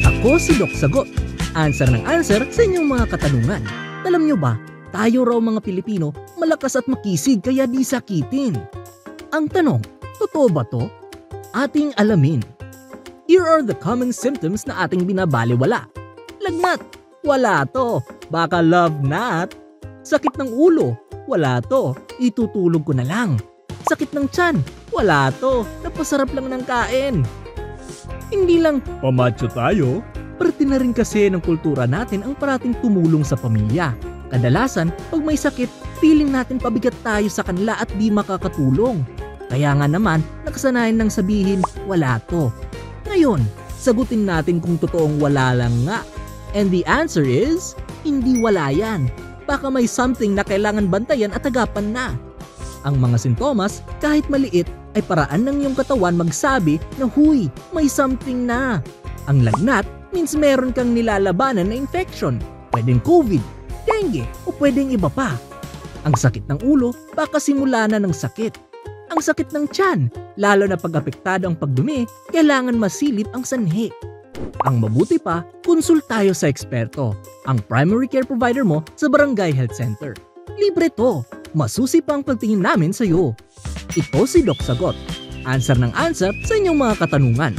Ako si Doc Sagot. Answer ng answer sa inyong mga katanungan. Alam nyo ba, tayo raw mga Pilipino malakas at makisig kaya di sakitin. Ang tanong, totoo ba to? Ating alamin. Here are the common symptoms na ating binabaliwala. Lagnat, wala to. Baka love nut. Sakit ng ulo, wala to. Itutulog ko na lang. Sakit ng tiyan, wala to. Napasarap lang ng kain. Hindi lang pamacho tayo. Parte na rin kasi ng kultura natin ang parating tumulong sa pamilya. Kadalasan, pag may sakit, feeling natin pabigat tayo sa kanila at di makakatulong. Kaya nga naman, nakasanayan nang sabihin, wala to. Ngayon, sagutin natin kung totoong wala lang nga. And the answer is, hindi wala yan. Baka may something na kailangan bantayan at agapan na. Ang mga sintomas, kahit maliit, ay paraan ng iyong katawan magsabi na huy, may something na. Ang lagnat means meron kang nilalabanan na infection. Pwedeng COVID, dengue o pwedeng iba pa. Ang sakit ng ulo, baka simula na ng sakit. Ang sakit ng tiyan, lalo na pag apektado ang pagdumi, kailangan masilip ang sanhi. Ang mabuti pa, konsul tayo sa eksperto, ang primary care provider mo sa Barangay Health Center. Libre to, masusi pa ang pagtingin namin sa iyo. Ito si Doc Sagot. Answer ng answer sa inyong mga katanungan.